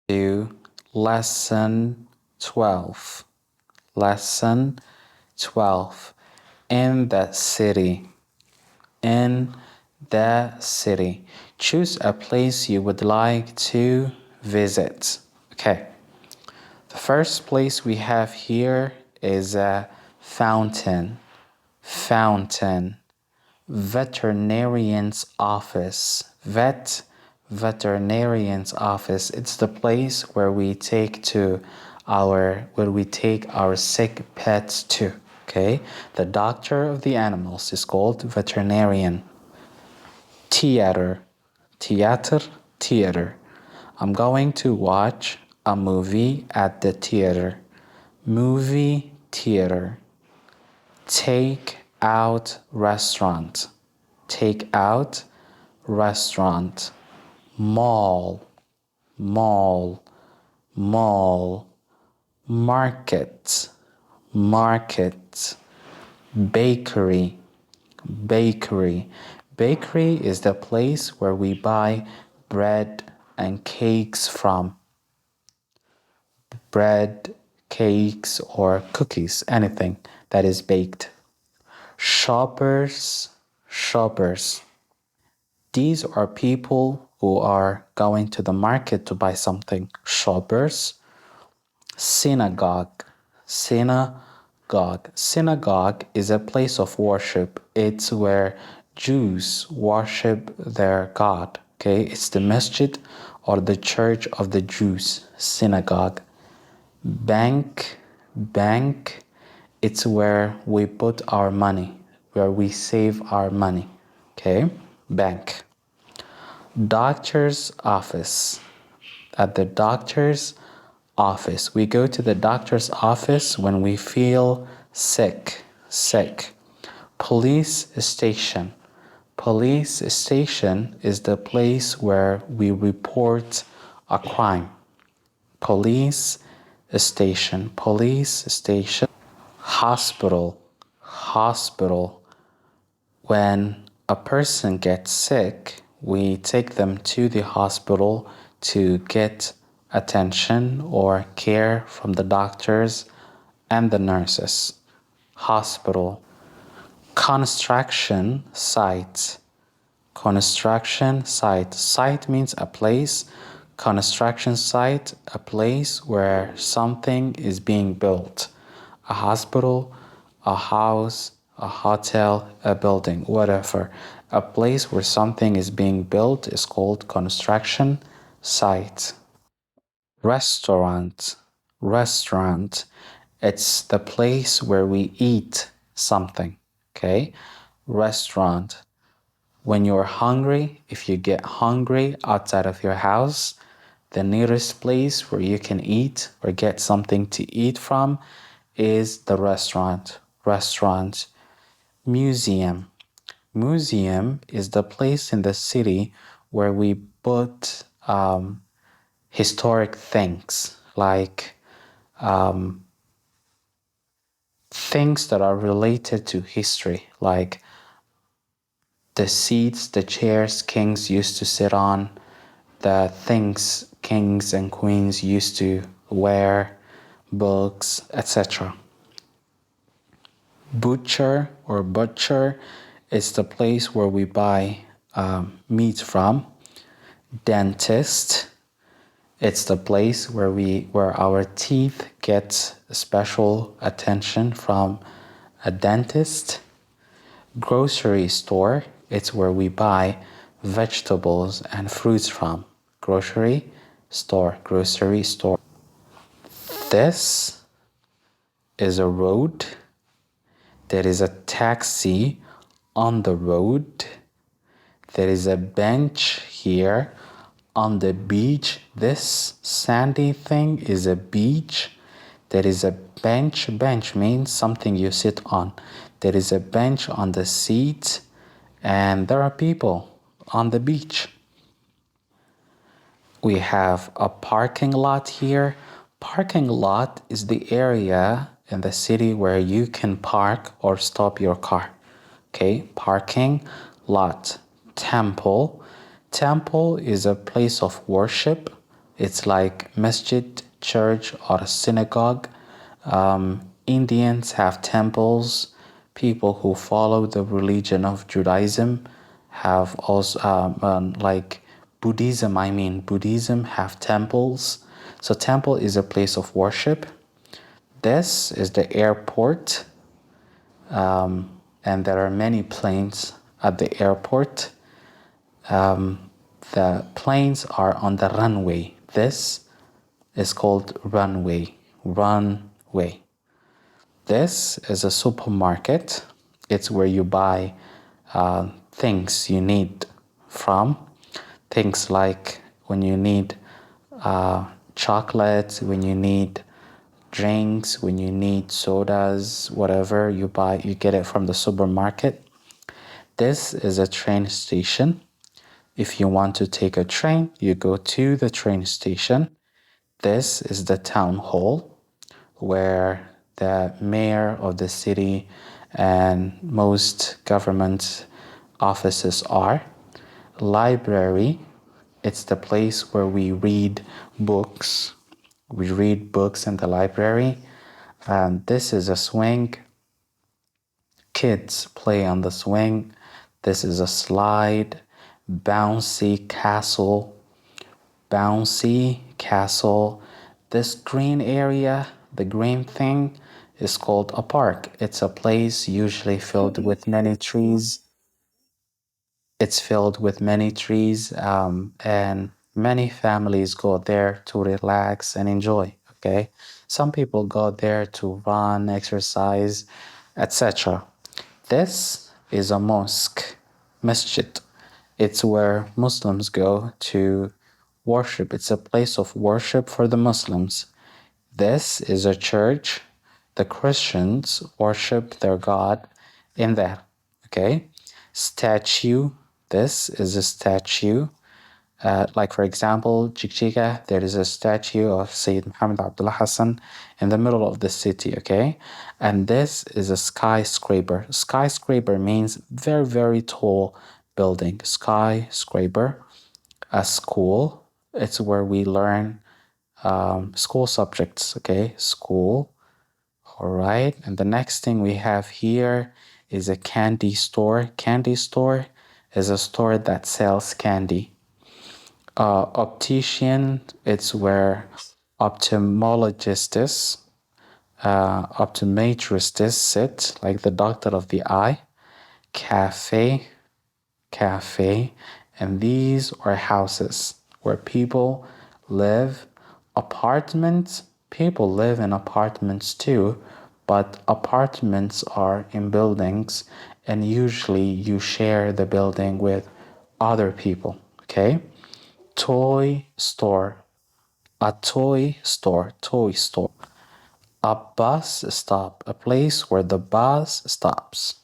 to lesson 12. Lesson 12. In the city. In the city. Choose a place you would like to visit. Okay. The first place we have here is a fountain. Fountain. Veterinarian's office. Veterinarian's office. It's the place where we take our sick pets to. Okay, the doctor of the animals is called veterinarian. Theater. Theater. I'm going to watch a movie at the theater. Movie theater. Take out restaurant. Take out restaurant. Mall. Market. Bakery. Bakery is the place where we buy bread and cakes from. Bread, cakes, or cookies, anything that is baked. Shoppers. These are people who are going to the market to buy something. Shoppers. Synagogue. Synagogue is a place of worship. It's where Jews worship their God. Okay, it's the masjid or the church of the Jews. Synagogue. Bank. It's where we put our money, where we save our money. Okay, bank. Doctor's office. At the doctor's office. We go to the doctor's office when we feel sick. Police station. Police station is the place where we report a crime. Police station. Hospital. When a person gets sick, we take them to the hospital to get attention or care from the doctors and the nurses. Hospital. Construction site. Site means a place. Construction site, a place where something is being built. A hospital, a house, a hotel, a building, whatever. A place where something is being built is called construction site. Restaurant. It's the place where we eat something. Okay? Restaurant. When you're hungry, if you get hungry outside of your house, the nearest place where you can eat or get something to eat from is the restaurant. Museum. Museum is the place in the city where we put historic things, like things that are related to history, like the seats, the chairs kings used to sit on, the things kings and queens used to wear, books, etc. Butcher is the place where we buy meat from. Dentist, it's the place where our teeth get special attention from a dentist. Grocery store, it's where we buy vegetables and fruits from. Grocery store. This is a road. There is a taxi on the road. There is a bench here on the beach. This sandy thing is a beach. There is a bench. Bench means something you sit on. There is a bench on the seat, and there are people on the beach. We have a parking lot here. Parking lot is the area in the city where you can park or stop your car. Okay, parking lot. Temple is a place of worship. It's like masjid, church, or a synagogue. Indians have temples. People who follow the religion of Judaism have also, like Buddhism, Buddhism have temples. So, temple is a place of worship. This is the airport, and there are many planes at the airport. The planes are on the runway. This is called runway. Runway. This is a supermarket. It's where you buy things you need from. Things like when you need chocolates, when you need drinks, when you need sodas, whatever you buy, you get it from the supermarket. This is a train station. If you want to take a train, you go to the train station. This is the town hall where the mayor of the city and most government offices are. Library, it's the place where we read books. We read books in the library. This is a swing. Kids play on the swing. This is a slide. Bouncy castle. Bouncy castle. This green area, the green thing, is called a park. It's a place usually filled with many trees. It's filled with many trees, and many families go there to relax and enjoy. Okay, some people go there to run, exercise, etc. This is a mosque, masjid. It's where Muslims go to worship. It's a place of worship for the Muslims. This is a church. The Christians worship their God in there. Okay? Statue. This is a statue. Like for example, Jigjiga, there is a statue of Sayyid Muhammad Abdullah Hassan in the middle of the city, okay? And this is a skyscraper. Skyscraper means very, very tall building. Skyscraper. A school, it's where we learn school subjects, okay? School. All right. And the next thing we have here is a candy store. Candy store is a store that sells candy. Optician, it's where optometrists sit, like the doctor of the eye. Cafe, and these are houses where people live. Apartments, people live in apartments too, but apartments are in buildings, and usually you share the building with other people, okay? Toy store, a toy store. A bus stop, a place where the bus stops.